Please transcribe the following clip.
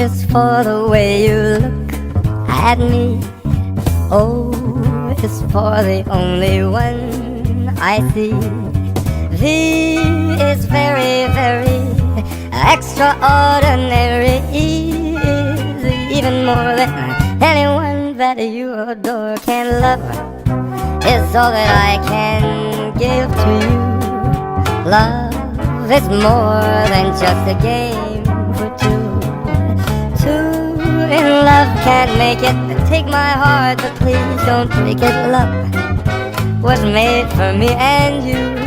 is for the way you look at me. O is for the only one I see. V is very, very extraordinary. E is even more than anyone that you adore can love. Is all that I can give to you. Love is more than just a game for two. Two in love can't make it. Take my heart, but please don't break it. Love was made for me and you.